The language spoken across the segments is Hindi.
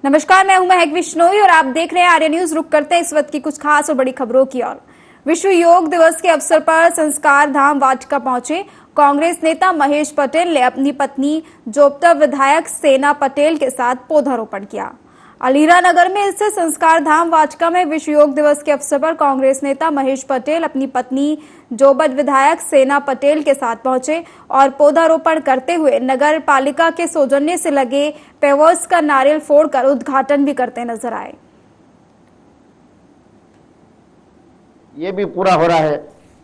नमस्कार, मैं हूं महक विश्नोई और आप देख रहे हैं आर्य न्यूज। रुक करते हैं इस वक्त की कुछ खास और बड़ी खबरों की ओर। विश्व योग दिवस के अवसर पर संस्कार धाम वाटिका पहुंचे कांग्रेस नेता महेश पटेल ने अपनी पत्नी जोपता विधायक सेना पटेल के साथ पौधारोपण किया। अलीरा नगर में स्थित संस्कार धाम वाटिका में विश्व योग दिवस के अवसर पर कांग्रेस नेता महेश पटेल अपनी पत्नी जोबत विधायक सेना पटेल के साथ पहुंचे और पौधारोपण करते हुए नगर पालिका के सौजन्य से लगे पेवर्स का नारियल फोड़कर उद्घाटन भी करते नजर आए। ये भी पूरा हो रहा है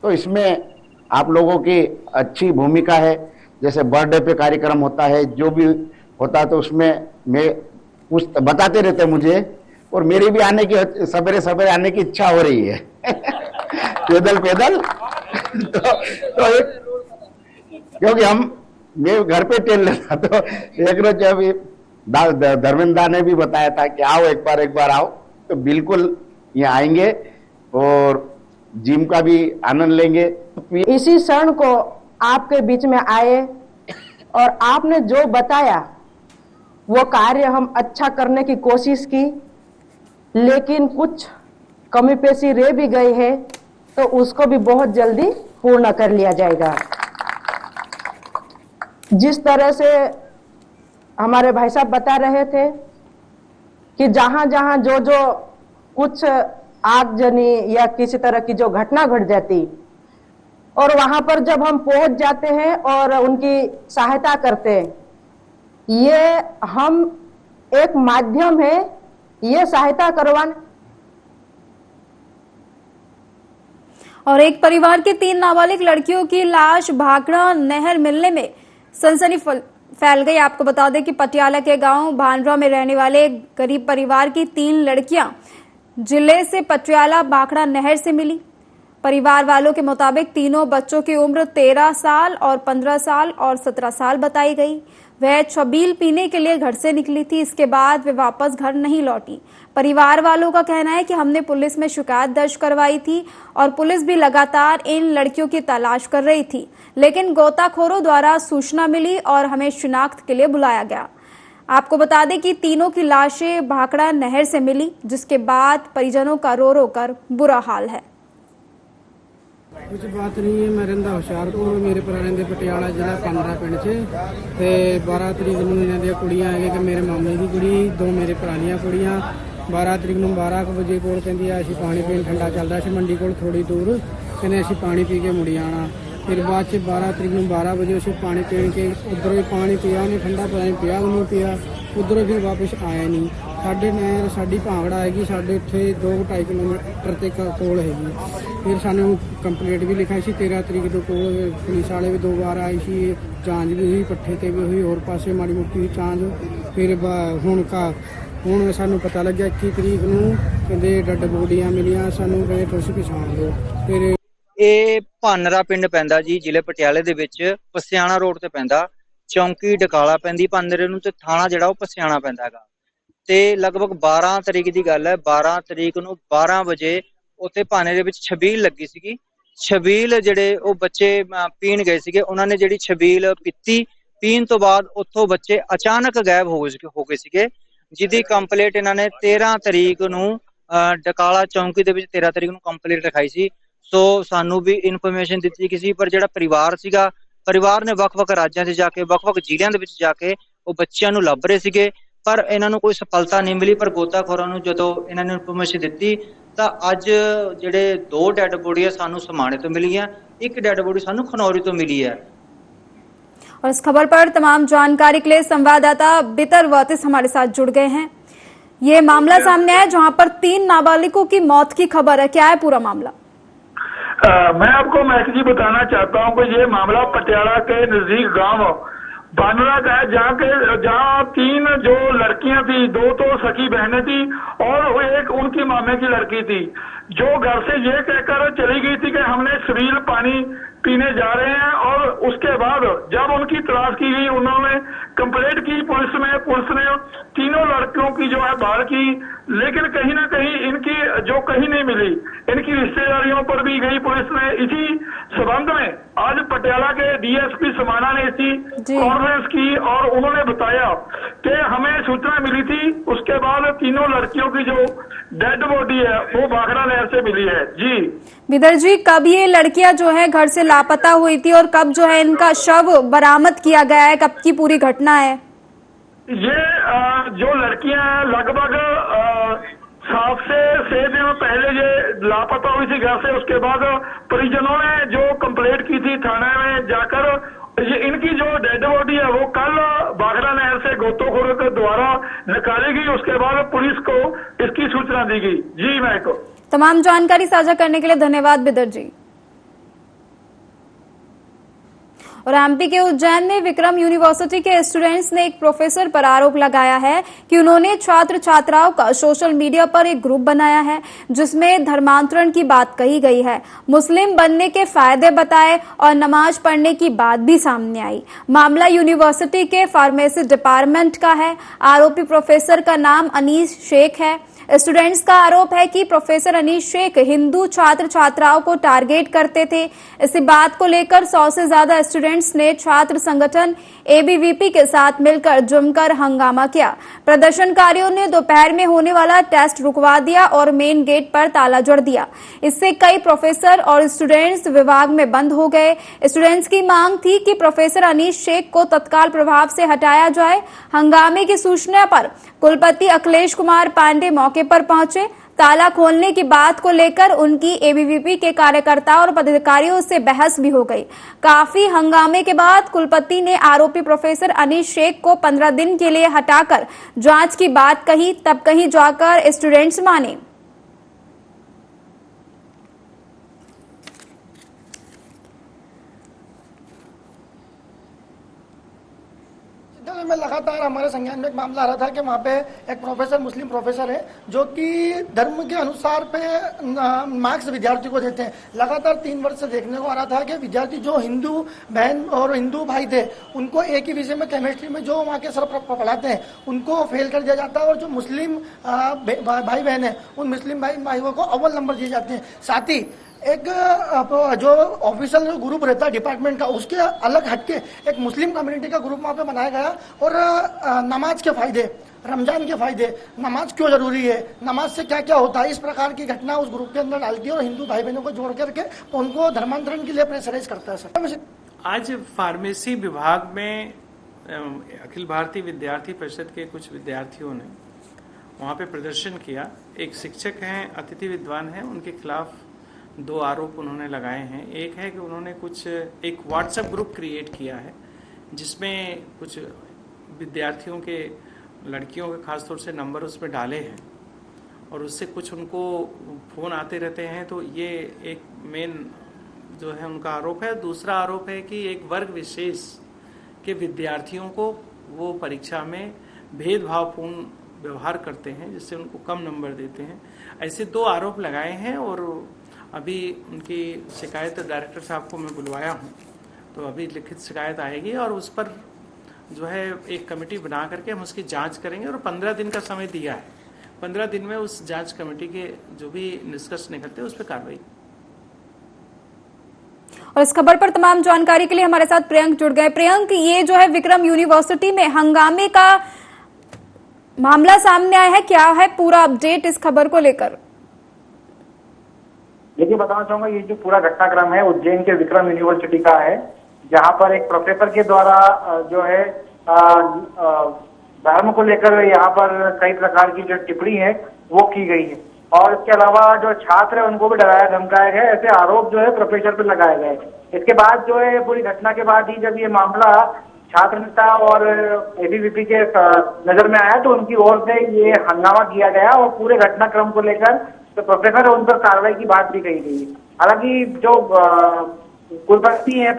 तो इसमें आप लोगों की अच्छी भूमिका है। जैसे बर्थडे पे कार्यक्रम होता है, जो भी होता है तो उसमें मैं कुछ बताते रहते मुझे, और मेरी भी आने की सवेरे सवेरे आने की इच्छा हो रही है पैदल पैदल तो क्योंकि मैं घर पे टेल लेता, तो एक रोज अभी धर्मेंद्र ने भी बताया था कि आओ एक बार आओ, तो बिल्कुल यहाँ आएंगे और जिम का भी आनंद लेंगे। इसी क्षण को आपके बीच में आए और आपने जो बताया वो कार्य हम अच्छा करने की कोशिश की, लेकिन कुछ कमी पेशी रह भी गई है तो उसको भी बहुत जल्दी पूर्ण कर लिया जाएगा। जिस तरह से हमारे भाई साहब बता रहे थे कि जहां जहां जो कुछ आगजनी या किसी तरह की जो घटना घट जाती और वहां पर जब हम पहुंच जाते हैं और उनकी सहायता करते हैं, ये हम एक माध्यम है ये सहायता करवाने। और एक परिवार के 3 नाबालिग लड़कियों की लाश भाखड़ा नहर मिलने में सनसनी फैल गई। आपको बता दें कि पटियाला के गांव भांडरा में रहने वाले गरीब परिवार की 3 लड़कियां जिले से पटियाला भाखड़ा नहर से मिली। परिवार वालों के मुताबिक तीनों बच्चों की उम्र 13 साल और 15 साल और 17 साल बताई गई। वह छबील पीने के लिए घर से निकली थी, इसके बाद वे वापस घर नहीं लौटी। परिवार वालों का कहना है कि हमने पुलिस में शिकायत दर्ज करवाई थी और पुलिस भी लगातार इन लड़कियों की तलाश कर रही थी, लेकिन गोताखोरों द्वारा सूचना मिली और हमें शिनाख्त के लिए बुलाया गया। आपको बता दें कि तीनों की लाशें भाखड़ा नहर से मिली, जिसके बाद परिजनों का रो रो कर बुरा हाल है। कुछ बात नहीं है, मैं रहंदा हुशियारपुर, मेरे भरा रहंदे पटियाला जिला 15 पिंड च ते 12 तरीक नूं इन्हां दी कुड़ियां है कि मेरे मामे की कुड़ी, 2 मेरे भरानियां कुड़ियां 12 तरीक नूं 12 बजे कोल कहंदी आ असीं पानी पीण, ठंडा चलदा सी मंडी कोल थोड़ी दूर, कहंदे असीं पानी पी के मुड़ी आना। फिर बाद च 12 तरीक नूं 12 बजे असीं पानी पीण के उधरों ही पानी पिया, उन्हें ठंडा पता नहीं पिया नहीं पिया, उधरों फिर वापस आया नहीं। साढ़े नहर साड़ी भांगड़ा हैगी, साढ़े इत्थे 2-2.5 किलोमीटर ते कोल हैगी। फिर सानू कंप्लेंट भी लिखाई सी 13 तरीक तो कोल, पुलिस वाले भी 2 बार आई सी, जांच भी हुई, पट्ठे ते भी हुई, और पासे माड़ी मुट्टी हुई जांच। फिर हुण सानू पता लग्या 21 तरीक नूं कहंदे डड बॉडियां मिलियां, सानू कहंदे तुसीं पछाण लो। फिर ਇਹ ਭਾਨਰਾ ਪਿੰਡ ਪੈਂਦਾ ਜੀ, ਜ਼ਿਲ੍ਹੇ ਪਟਿਆਲੇ ਦੇ ਵਿੱਚ ਪਸਿਆਣਾ ਰੋਡ ਤੇ ਪੈਂਦਾ। ਚੌਂਕੀ ਡਕਾਲਾ ਪੈਂਦੀ ਭਾਨਰੇ ਨੂੰ, ਤੇ ਥਾਣਾ ਜਿਹੜਾ ਉਹ ਪਸਿਆਣਾ ਪੈਂਦਾ ਹੈਗਾ। ਤੇ ਲਗਭਗ 12 ਤਰੀਕ ਦੀ ਗੱਲ ਹੈ। 12 ਤਰੀਕ ਨੂੰ 12 ਵਜੇ ਉੱਥੇ ਭਾਨੇ ਦੇ ਵਿੱਚ ਛਬੀਲ ਲੱਗੀ ਸੀਗੀ। ਛਬੀਲ ਜਿਹੜੇ ਉਹ ਬੱਚੇ ਪੀਣ ਗਏ ਸੀਗੇ, ਉਹਨਾਂ ਨੇ ਜਿਹੜੀ ਛਬੀਲ ਪੀਤੀ, ਪੀਣ ਤੋਂ ਬਾਅਦ ਉੱਥੋਂ ਬੱਚੇ ਅਚਾਨਕ ਗਾਇਬ ਹੋ ਗਏ ਸੀਗੇ, ਜਿਹਦੀ ਕੰਪਲੇਂਟ ਇਹਨਾਂ ਨੇ 13 ਤਰੀਕ ਨੂੰ ਡਕਾਲਾ ਚੌਂਕੀ ਦੇ ਵਿੱਚ 13 ਤਰੀਕ ਨੂੰ ਕੰਪਲੇਂਟ ਲਿਖਾਈ ਸੀ। ਸੋ ਸਾਨੂੰ ਵੀ ਇਨਫੋਰਮੇਸ਼ਨ ਦਿੱਤੀ ਗਈ ਸੀ, ਪਰ ਜਿਹੜਾ ਪਰਿਵਾਰ ਸੀਗਾ, ਪਰਿਵਾਰ ਨੇ ਵੱਖ-ਵੱਖ ਰਾਜਾਂ 'ਚ ਜਾ ਕੇ, ਵੱਖ-ਵੱਖ ਜ਼ਿਲ੍ਹਿਆਂ ਦੇ ਵਿੱਚ ਜਾ ਕੇ ਉਹ ਬੱਚਿਆਂ ਨੂੰ ਲੱਭ ਰਹੇ ਸੀਗੇ, ਪਰ ਇਹਨਾਂ ਨੂੰ ਕੋਈ ਸਫਲਤਾ ਨਹੀਂ ਮਿਲੀ। ਪਰ ਗੋਤਾਖੋਰਾਂ ਨੂੰ ਜਦੋਂ ਇਹਨਾਂ ਨੇ ਇਨਫੋਰਮੇਸ਼ਨ ਦਿੱਤੀ ਤਾਂ ਅੱਜ ਜਿਹੜੇ 2 ਡੈਡ ਬੋਡੀਆਂ ਸਾਨੂੰ ਸਮਾਣੇ ਤੋਂ ਮਿਲੀਆਂ, 1 ਡੈਡ ਬੋਡੀ ਸਾਨੂੰ खनौरी तो मिली है। और इस खबर पर तमाम जानकारी के लिए संवाददाता बितर वातिस हमारे साथ जुड़ गए हैं। ये मामला सामने है जहां पर 3 नाबालिगों की मौत की खबर है, क्या है पूरा मामला? मैं आपको महक जी बताना चाहता हूं कि ये मामला पटियाला के नजदीक गांव भानरा का है, जहाँ 3 जो लड़कियां थी, 2 तो सखी बहनें थी और एक उनकी मामे की लड़की थी, जो घर से ये कहकर चली गई थी कि हमने छबील पानी पीने जा रहे हैं। और उसके बाद जब उनकी तलाश की गई, उन्होंने कंप्लेंट की पुलिस में, पुलिस ने तीनों लड़कियों की जो है भाल की, लेकिन कहीं ना कहीं इनकी जो कहीं नहीं मिली। इनकी रिश्तेदारियों पर भी गई पुलिस ने। इसी संबंध में आज पटियाला के डीएसपी समाना ने इसकी कॉन्फ्रेंस की और उन्होंने बताया कि हमें सूचना मिली थी, उसके तीनों लड़कियों की जो डेड बॉडी है वो भाखड़ा नहर से मिली है। जी बिदर जी, कब ये लड़कियां जो है घर से लापता हुई थी और कब जो है इनका शव बरामद किया गया है, कब की पूरी घटना है? ये जो लड़कियां लगभग 7 से 6 दिन पहले ये लापता हुई थी घर से। उसके बाद परिजनों ने जो कंप्लेंट की थी थाने में जाकर, ये इनकी जो डेड बॉडी है वो कल भाखड़ा नहर से गोताखोरों के द्वारा निकाली गई। उसके बाद पुलिस को इसकी सूचना दी गई। जी महको, तमाम जानकारी साझा करने के लिए धन्यवाद बिदर जी। और एमपी के उज्जैन में विक्रम यूनिवर्सिटी के स्टूडेंट्स ने एक प्रोफेसर पर आरोप लगाया है कि उन्होंने छात्र छात्राओं का सोशल मीडिया पर एक ग्रुप बनाया है जिसमें धर्मांतरण की बात कही गई है, मुस्लिम बनने के फायदे बताए और नमाज पढ़ने की बात भी सामने आई। मामला यूनिवर्सिटी के फार्मेसी डिपार्टमेंट का है। आरोपी प्रोफेसर का नाम अनीस शेख है। स्टूडेंट्स का आरोप है कि प्रोफेसर अनीस शेख हिंदू छात्र छात्राओं को टारगेट करते थे। इसी बात को लेकर 100 से ज्यादा स्टूडेंट्स ने छात्र संगठन एबीवीपी के साथ मिलकर जमकर हंगामा किया। प्रदर्शनकारियों ने दोपहर में होने वाला टेस्ट रुकवा दिया और मेन गेट पर ताला जड़ दिया। इससे कई प्रोफेसर और स्टूडेंट्स विभाग में बंद हो गए। स्टूडेंट्स की मांग थी कि प्रोफेसर अनीस शेख को तत्काल प्रभाव से हटाया जाए। हंगामे की सूचना पर कुलपति अखिलेश कुमार पांडे मौके पर पहुंचे। ताला खोलने की बात को लेकर उनकी एबीवीपी के कार्यकर्ताओं और पदाधिकारियों से बहस भी हो गई। काफी हंगामे के बाद कुलपति ने आरोपी प्रोफेसर अनीस शेख को 15 दिन के लिए हटाकर जांच की बात कही, तब कहीं जाकर स्टूडेंट्स माने। में लगातार हमारे संज्ञान में एक मामला आ रहा था कि वहाँ पे एक प्रोफेसर, मुस्लिम प्रोफेसर है जो कि धर्म के अनुसार पे मार्क्स विद्यार्थी को देते हैं। लगातार 3 वर्ष से देखने को आ रहा था कि विद्यार्थी जो हिंदू बहन और हिंदू भाई थे उनको एक ही विषय में केमिस्ट्री में जो वहाँ के सर पढ़ाते हैं उनको फेल कर दिया जाता है, और जो मुस्लिम भाई बहन है उन मुस्लिम भाइयों को अव्वल नंबर दिए जाते हैं। साथ ही एक जो ऑफिशियल जो ग्रुप रहता है डिपार्टमेंट का, उसके अलग हटके एक मुस्लिम कम्युनिटी का ग्रुप वहाँ पे बनाया गया। और नमाज के फायदे, रमजान के फायदे, नमाज क्यों जरूरी है, नमाज से क्या क्या होता है, इस प्रकार की घटना उस ग्रुप के अंदर डालती है और हिंदू भाई बहनों को जोड़ करके उनको धर्मांतरण के लिए प्रेशराइज करता है। सर, आज फार्मेसी विभाग में अखिल भारतीय विद्यार्थी परिषद के कुछ विद्यार्थियों ने वहाँ पे प्रदर्शन किया। एक शिक्षक हैं, अतिथि विद्वान हैं, उनके खिलाफ 2 आरोप उन्होंने लगाए हैं। एक है कि उन्होंने एक व्हाट्सएप ग्रुप क्रिएट किया है जिसमें कुछ विद्यार्थियों के, लड़कियों के खासतौर से नंबर उसमें डाले हैं और उससे कुछ उनको फ़ोन आते रहते हैं। तो ये एक मेन जो है उनका आरोप है। दूसरा आरोप है कि एक वर्ग विशेष के विद्यार्थियों को वो परीक्षा में भेदभावपूर्ण व्यवहार करते हैं जिससे उनको कम नंबर देते हैं। ऐसे 2 आरोप लगाए हैं और अभी उनकी शिकायत डायरेक्टर साहब को मैं बुलवाया हूँ, तो अभी लिखित शिकायत आएगी और उस पर जो है एक कमेटी बना करके हम उसकी जांच करेंगे और 15 दिन का समय दिया है। 15 दिन में उस जांच कमेटी के जो भी निष्कर्ष निकलते हैं उस पर कार्रवाई। और इस खबर पर तमाम जानकारी के लिए हमारे साथ प्रियंक जुड़ गए। प्रियंक, ये जो है विक्रम यूनिवर्सिटी में हंगामे का मामला सामने आया है, क्या है पूरा अपडेट इस खबर को लेकर? देखिए, बताना चाहूंगा ये जो पूरा घटनाक्रम है उज्जैन के विक्रम यूनिवर्सिटी का है, जहां पर एक प्रोफेसर के द्वारा जो है धर्म को लेकर यहाँ पर कई प्रकार की जो टिप्पणी है वो की गई है और इसके अलावा जो छात्र है उनको भी डराया धमकाया गया, ऐसे आरोप जो है प्रोफेसर पर लगाए गए। इसके बाद जो है पूरी घटना के बाद ही जब ये मामला छात्र नेता और एबीवीपी के नजर में आया तो उनकी ओर से ये हंगामा किया गया और पूरे घटनाक्रम को लेकर तो प्रोफेसर उन पर कार्रवाई की बात भी कही गई। हालांकि जो कुलपति हैं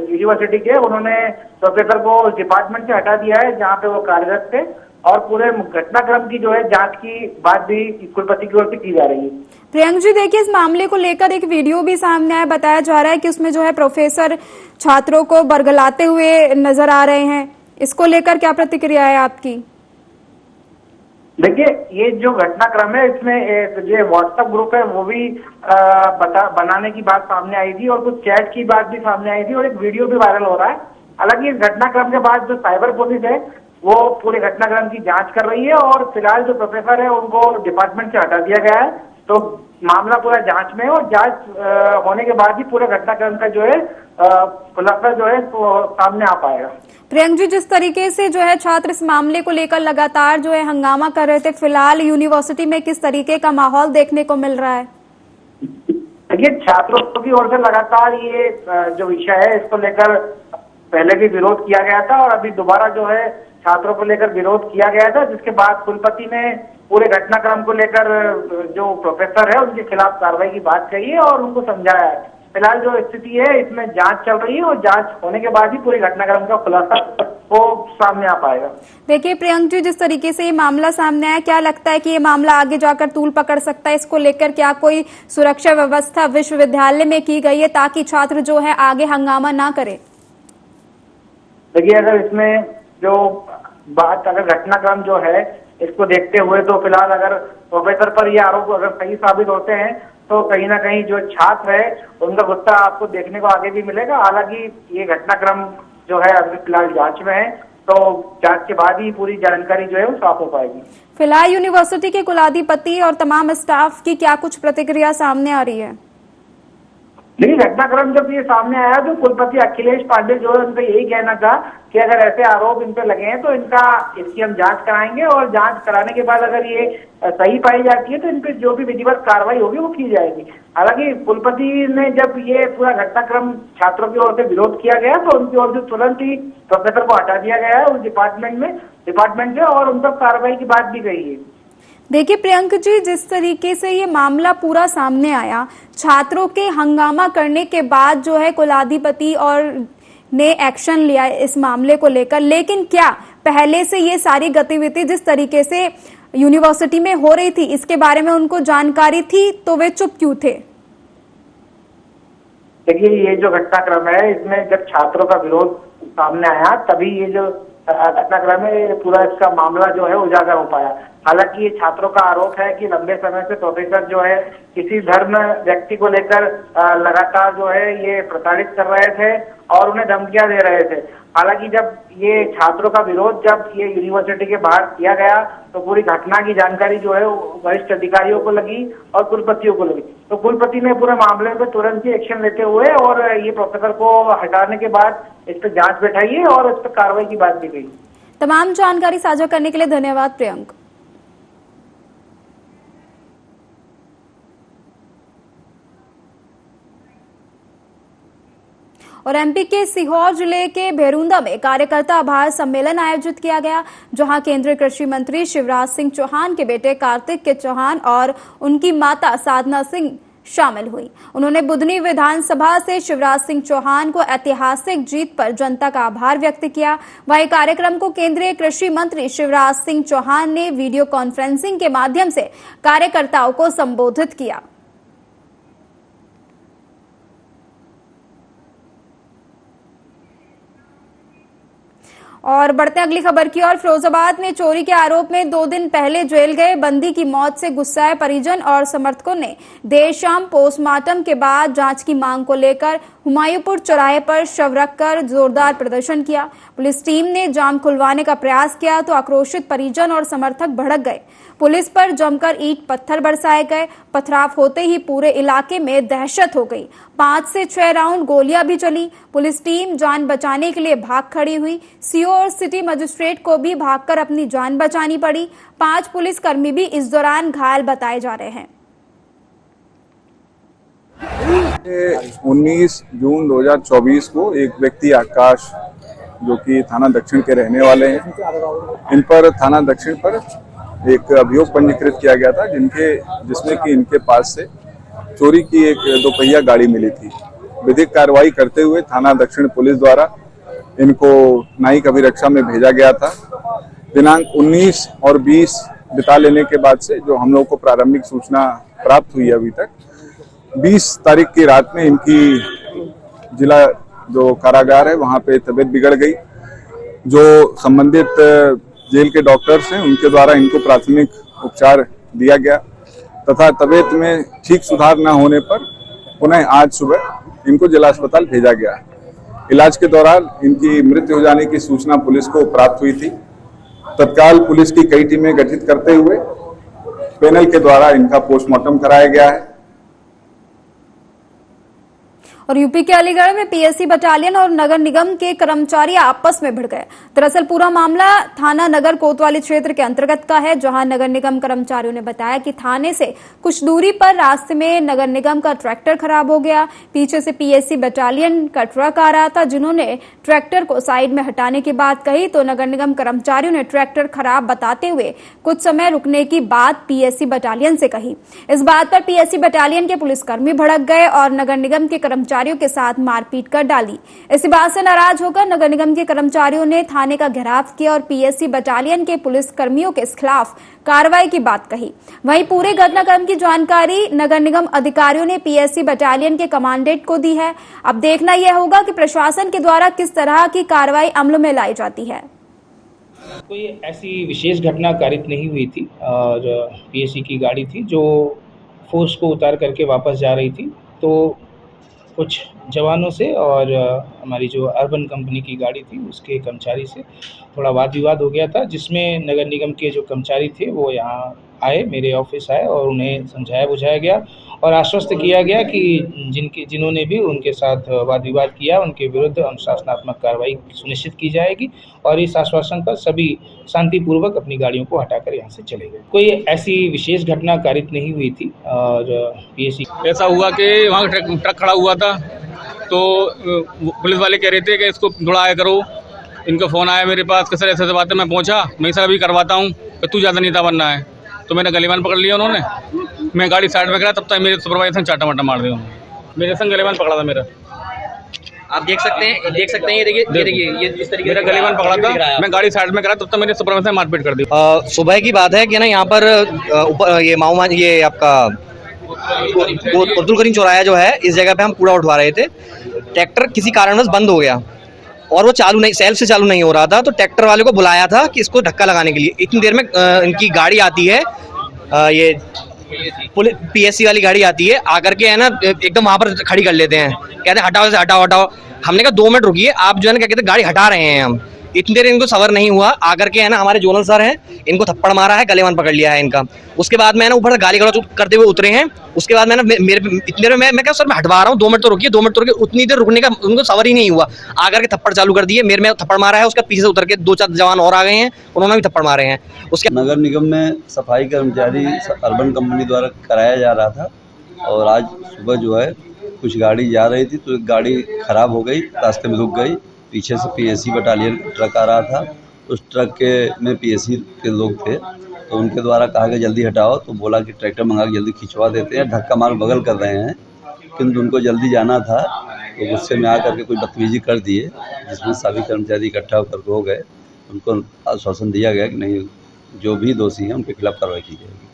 यूनिवर्सिटी के, उन्होंने प्रोफेसर को डिपार्टमेंट से हटा दिया है जहां पे वो कार्यरत थे और पूरे घटनाक्रम की जो है जांच की बात भी कुलपति की ओर से की जा रही है। प्रियंक जी, देखिए, इस मामले को लेकर एक वीडियो भी सामने आया, बताया जा रहा है कि उसमें जो है प्रोफेसर छात्रों को बरगलाते हुए नजर आ रहे हैं। इसको लेकर क्या प्रतिक्रिया है आपकी? देखिए, ये जो घटनाक्रम है इसमें जो व्हाट्सएप ग्रुप है वो भी बनाने की बात सामने आई थी और कुछ चैट की बात भी सामने आई थी और एक वीडियो भी वायरल हो रहा है। हालांकि इस घटनाक्रम के बाद जो साइबर पुलिस है, वो पूरे घटनाक्रम की जांच कर रही है और फिलहाल जो प्रोफेसर है उनको डिपार्टमेंट से हटा दिया गया है। तो मामला पूरा जांच में है और जांच होने के बाद ही पूरे घटनाक्रम का जो है खुलासा जो है तो सामने आ पाएगा। प्रियंक जी, जिस तरीके से जो है छात्र इस मामले को लेकर लगातार जो है हंगामा कर रहे थे, फिलहाल यूनिवर्सिटी में किस तरीके का माहौल देखने को मिल रहा है? देखिए, छात्रों की ओर से लगातार ये जो विषय है इसको लेकर पहले भी विरोध किया गया था और अभी दोबारा जो है छात्रों को लेकर विरोध किया गया था, जिसके बाद कुलपति ने पूरे घटनाक्रम को लेकर जो प्रोफेसर है उनके खिलाफ कार्रवाई की बात कही है और उनको समझाया है। फिलहाल जो स्थिति है इसमें जांच चल रही है और जांच होने के बाद ही पूरे घटनाक्रम का खुलासा वो सामने आ पाएगा। देखिए प्रियंक जी, जिस तरीके से ये मामला सामने आया, क्या लगता है कि ये मामला आगे जाकर तूल पकड़ सकता है? इसको लेकर क्या कोई सुरक्षा व्यवस्था विश्वविद्यालय में की गई है ताकि छात्र जो है आगे हंगामा ना करे? देखिए, अगर इसमें जो बात अगर घटनाक्रम जो है इसको देखते हुए तो फिलहाल अगर प्रोफेसर पर ये आरोप अगर सही साबित होते हैं तो कहीं ना कहीं जो छात्र है उनका गुस्सा आपको देखने को आगे भी मिलेगा। हालांकि ये घटनाक्रम जो है अभी फिलहाल जांच में है, तो जांच के बाद ही पूरी जानकारी जो है वो साफ हो पाएगी। फिलहाल यूनिवर्सिटी के कुलाधिपति और तमाम स्टाफ की क्या कुछ प्रतिक्रिया सामने आ रही है? लेकिन घटनाक्रम जब ये सामने आया तो कुलपति अखिलेश पांडे जो है उनका यही कहना था कि अगर ऐसे आरोप इन पे लगे हैं तो इसकी हम जांच कराएंगे और जांच कराने के बाद अगर ये सही पाई जाती है तो इन पे जो भी विधिवत कार्रवाई होगी वो की जाएगी। हालांकि कुलपति ने जब ये पूरा घटनाक्रम छात्रों की ओर से विरोध किया गया तो उनकी ओर से तुरंत ही प्रोफेसर को हटा दिया गया है उस डिपार्टमेंट से और उन पर कार्रवाई की बात भी कही है। देखिए प्रियंक जी, जिस तरीके से ये मामला पूरा सामने आया, छात्रों के हंगामा करने के बाद जो है कुलाधिपति और ने एक्शन लिया इस मामले को लेकर, लेकिन क्या पहले से ये सारी गतिविधि जिस तरीके से यूनिवर्सिटी में हो रही थी इसके बारे में उनको जानकारी थी, तो वे चुप क्यों थे? देखिए, ये जो घटनाक्रम है इसमें जब छात्रों का विरोध सामने आया तभी ये जो घटनाक्रम है पूरा इसका मामला जो है उजागर हो पाया। हालांकि ये छात्रों का आरोप है कि लंबे समय से प्रोफेसर जो है किसी धर्म व्यक्ति को लेकर लगातार जो है ये प्रताड़ित कर रहे थे और उन्हें धमकियां दे रहे थे। हालांकि जब ये छात्रों का विरोध जब ये यूनिवर्सिटी के बाहर किया गया तो पूरी घटना की जानकारी जो है वरिष्ठ अधिकारियों को लगी और कुलपतियों को लगी, तो कुलपति ने पूरे मामले पर तुरंत ही एक्शन लेते हुए और ये प्रोफेसर को हटाने के बाद इस पर जांच बैठाई है और इस पर कार्रवाई की बात भी कही। तमाम जानकारी साझा करने के लिए धन्यवाद प्रियंक। और एमपी के सीहोर जिले के भेरुंदा में कार्यकर्ता आभार सम्मेलन आयोजित किया गया, जहां केंद्रीय कृषि मंत्री शिवराज सिंह चौहान के बेटे कार्तिक के चौहान और उनकी माता साधना सिंह शामिल हुई। उन्होंने बुधनी विधानसभा से शिवराज सिंह चौहान को ऐतिहासिक जीत पर जनता का आभार व्यक्त किया। वहीं कार्यक्रम को केंद्रीय कृषि मंत्री शिवराज सिंह चौहान ने वीडियो कॉन्फ्रेंसिंग के माध्यम से कार्यकर्ताओं को संबोधित किया। और बढ़ते अगली खबर की ओर। फिरोजाबाद में चोरी के आरोप में 2 दिन पहले जेल गए बंदी की मौत से गुस्साए परिजन और समर्थकों ने देर शाम पोस्टमार्टम के बाद जांच की मांग को लेकर हुमायूंपुर चौराहे पर शव रखकर जोरदार प्रदर्शन किया। पुलिस टीम ने जाम खुलवाने का प्रयास किया तो आक्रोशित परिजन और समर्थक भड़क गए। पुलिस पर जमकर ईंट पत्थर बरसाए गए। पथराव होते ही पूरे इलाके में दहशत हो गई। 5 से 6 राउंड गोलियां भी चली। पुलिस टीम जान बचाने के लिए भाग खड़ी हुई। सीओ और सिटी मजिस्ट्रेट को भी भागकर अपनी जान बचानी पड़ी। 5 पुलिसकर्मी भी इस दौरान घायल बताए जा रहे हैं। 19 जून 2024 को एक व्यक्ति आकाश, जो कि थाना दक्षिण के रहने वाले हैं, इन पर थाना दक्षिण पर एक अभियोग पंजीकृत किया गया था, जिसमें कि इनके पास से चोरी की एक 2 पहिया गाड़ी मिली थी। विधिक कार्रवाई करते हुए थाना दक्षिण पुलिस द्वारा इनको न्यायिक अभिरक्षा में भेजा गया था। दिनांक 19 और 20 बिता लेने के बाद से जो हम लोग को प्रारंभिक सूचना प्राप्त हुई अभी तक, 20 तारीख की रात में इनकी जिला जो कारागार है वहां पे तबीयत बिगड़ गई। जो संबंधित जेल के डॉक्टर्स हैं उनके द्वारा इनको प्राथमिक उपचार दिया गया तथा तबीयत में ठीक सुधार न होने पर पुनः आज सुबह इनको जिला अस्पताल भेजा गया। इलाज के दौरान इनकी मृत्यु हो जाने की सूचना पुलिस को प्राप्त हुई थी। तत्काल पुलिस की कई टीमें गठित करते हुए पैनल के द्वारा इनका पोस्टमार्टम कराया गया है। और यूपी के अलीगढ़ में पीएससी बटालियन और नगर निगम के कर्मचारी आपस में भिड़ गए। दरअसल पूरा मामला थाना नगर कोतवाली क्षेत्र के अंतर्गत का है, जहां नगर निगम कर्मचारियों ने बताया कि थाने से कुछ दूरी पर रास्ते में नगर निगम का ट्रैक्टर खराब हो गया। पीछे से पीएससी बटालियन का ट्रक आ रहा था, जिन्होंने ट्रैक्टर को साइड में हटाने की बात कही तो नगर निगम कर्मचारियों ने ट्रैक्टर खराब बताते हुए कुछ समय रुकने की बात पीएससी बटालियन से कही। इस बात पर पीएससी बटालियन के पुलिसकर्मी भड़क गए और नगर निगम के कर्मचारियों के साथ मारपीट कर डाली। इसी बात से नाराज होकर नगर निगम के कर्मचारियों ने थाने का घेराव किया और पीएससी बटालियन के पुलिस कर्मियों के खिलाफ कार्रवाई की बात कही। वहीं पूरे घटनाक्रम की जानकारी नगर निगम अधिकारियों ने पीएससी बटालियन के कमांडेंट को दी है। अब देखना यह होगा कि प्रशासन के द्वारा किस तरह की कार्रवाई अमल में लाई जाती है। कोई ऐसी विशेष घटना कारित नहीं हुई थी और पीएससी की गाड़ी थी जो फोर्स को उतार करके वापस जा रही थी, तो कुछ जवानों से और हमारी जो अर्बन कंपनी की गाड़ी थी उसके कर्मचारी से थोड़ा वाद विवाद हो गया था, जिसमें नगर निगम के जो कर्मचारी थे वो यहाँ आए, मेरे ऑफिस आए और उन्हें समझाया बुझाया गया और आश्वस्त किया गया कि जिन्होंने भी उनके साथ वाद विवाद किया उनके विरुद्ध अनुशासनात्मक कार्रवाई सुनिश्चित की जाएगी और इस आश्वासन पर सभी शांतिपूर्वक अपनी गाड़ियों को हटाकर यहाँ से चले गए। कोई ऐसी विशेष घटना कारित नहीं हुई थी और पीएससी ऐसा हुआ कि वहाँ ट्रक खड़ा हुआ था तो पुलिस वाले कह रहे थे कि इसको थोड़ा आया करो। इनका फ़ोन आया मेरे पास कि सर ऐसे बात है। मैं पहुँचा, मैं सर अभी करवाता हूँ, तू ज़्यादा नहीं था बनना है। तो मैंने गलीमान पकड़ लिया उन्होंने, मैं गाड़ी साइड में करा, तब तक मेरे सुपरवाइजर चाटा वाटा मार दिया उन्होंने। मेरे संग गलीमान पकड़ा था मेरा, आप देख सकते हैं ये देखिए ये इस तरीके मेरा गलीमान पकड़ा था, मैं गाड़ी साइड में करा, तब तक मेरे सुपरवाइजर मारपीट कर दी। सुबह की बात है कि ना यहाँ पर ये माओवाद ये आपका अब्दुल करीम चौराया जो है, इस जगह पे हम कूड़ा उठवा रहे थे। ट्रैक्टर किसी कारणवश बंद हो गया और वो चालू नहीं, सेल्फ से चालू नहीं हो रहा था, तो ट्रैक्टर वाले को बुलाया था कि इसको धक्का लगाने के लिए। इतनी देर में इनकी गाड़ी आती है, ये पीएससी वाली गाड़ी आती है, आकर के है ना एकदम वहां पर खड़ी कर लेते हैं, कहते हैं हटाओ से हटाओ। हमने कहा 2 मिनट रुकिए, आप जो है ना क्या कहते हैं गाड़ी हटा रहे हैं हम। इतनी देर इनको सबर नहीं हुआ, आकर के है ना हमारे जोनल सर हैं, इनको थप्पड़ मारा है, गलेमान पकड़ लिया है इनका। उसके बाद में ना ऊपर गाली गलौज करते हुए उतरे हैं। उसके बाद मैंने मेरे इतनी देर में मैं क्या सर मैं हटवा रहा हूँ, 2 मिनट तो रुकिए, 2 मिनट तो रुकिए। उतनी देर रुकने का उनको सबर ही नहीं हुआ, आकर के थप्पड़ चालू कर दिए। मेरे में थप्पड़ मारा है, उसके पीछे से उतर के 2-4 जवान और आ गए हैं, उन्होंने भी थप्पड़ मारे हैं। उसके नगर निगम में सफाई कर्मचारी अर्बन कंपनी द्वारा कराया जा रहा था और आज सुबह जो है कुछ गाड़ी जा रही थी तो एक गाड़ी खराब हो गई, रास्ते में रुक गई। पीछे से पीएससी बटालियन ट्रक आ रहा था, उस ट्रक में पीएससी के लोग थे, तो उनके द्वारा कहा कि जल्दी हटाओ, तो बोला कि ट्रैक्टर मंगा के जल्दी खिंचवा देते हैं, धक्का मार बगल कर रहे हैं। किंतु उनको जल्दी जाना था तो गुस्से में आकर के कुछ बदतमीजी कर दिए, जिसमें सभी कर्मचारी इकट्ठा होकर हो गए। उनको आश्वासन दिया गया कि नहीं, जो भी दोषी हैं उनके खिलाफ कार्रवाई की जाएगी।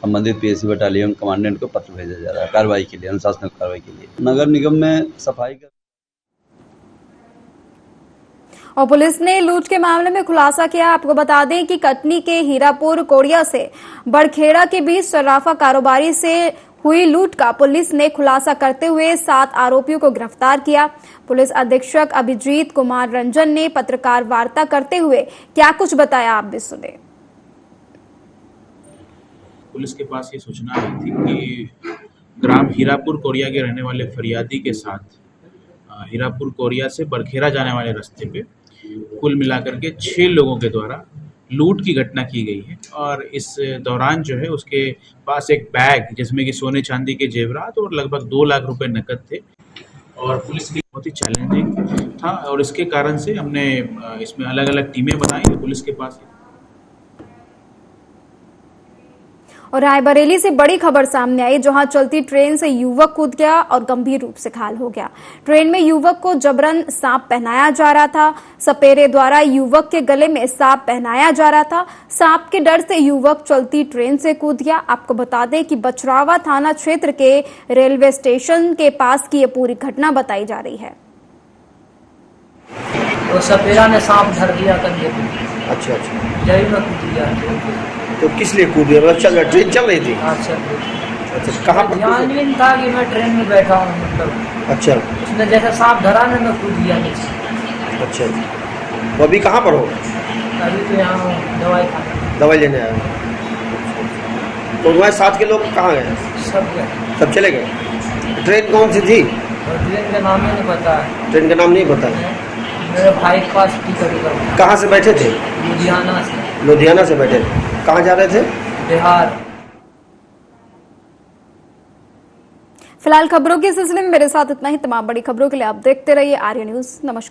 संबंधित पीएससी बटालियन कमांडेंट को पत्र भेजा जा रहा है कार्रवाई के लिए, अनुशासनात्मक कार्रवाई के लिए। नगर निगम में सफाई और पुलिस ने लूट के मामले में खुलासा किया। आपको बता दें कि कटनी के हीरापुर कोड़िया से बड़खेड़ा के बीच सर्राफा कारोबारी से हुई लूट का पुलिस ने खुलासा करते हुए 7 आरोपियों को गिरफ्तार किया। पुलिस अधीक्षक अभिजीत कुमार रंजन ने पत्रकार वार्ता करते हुए क्या कुछ बताया, आप भी सुने। पुलिस के पास ये सूचना आई थी कि ग्राम हीरापुर कोरिया के रहने वाले फरियादी के साथ हीरापुर कोरिया से बड़खेड़ा जाने वाले रास्ते पे कुल मिलाकर के 6 लोगों के द्वारा लूट की घटना की गई है। और इस दौरान जो है उसके पास एक बैग जिसमें कि सोने चांदी के जेवरात और लगभग 2 लाख रुपए नकद थे और पुलिस के लिए बहुत ही चैलेंजिंग था और इसके कारण से हमने इसमें अलग अलग टीमें बनाई पुलिस के पास। और रायबरेली से बड़ी खबर सामने आई, जहां चलती ट्रेन से युवक कूद गया और गंभीर रूप से घायल हो गया। ट्रेन में युवक को जबरन सांप पहनाया जा रहा था। सपेरे द्वारा युवक के गले में सांप पहनाया जा रहा था। सांप के डर से युवक चलती ट्रेन से कूद गया। आपको बता दें कि बछरावा थाना क्षेत्र के रेलवे स्टेशन के पास की ये पूरी घटना बताई जा रही है। तो सपेरा ने सांप धर दिया कर। अच्छा जय में कूद गया। तो किस लिए कूद गया? ट्रेन चल रही थी। अच्छा कहाँ पर? ध्यान नहीं था कि मैं ट्रेन में बैठा हूँ, मतलब। अच्छा, उसने जैसे सांप धरा ने मैं कूद गया नीचे। अच्छा, वो अभी कहाँ पर हो? अभी तो यहाँ हूँ, दवाई खाने। दवाई लेने आए हो। तो तुम्हारे साथ के लोग कहाँ गए? सब गए। सब चले गए। ट्रेन कौन सी थी? और ट्रेन का नाम ही नहीं पता है। ट्रेन का नाम नहीं पता है। मेरे भाई के पास टिकट कर। कहाँ से बैठे थे? लुधियाना से। लुधियाना से बैठे थे। कहाँ जा रहे थे? बिहार। फिलहाल खबरों के सिलसिले में मेरे साथ इतना ही। तमाम बड़ी खबरों के लिए आप देखते रहिए आर्य न्यूज। नमस्कार।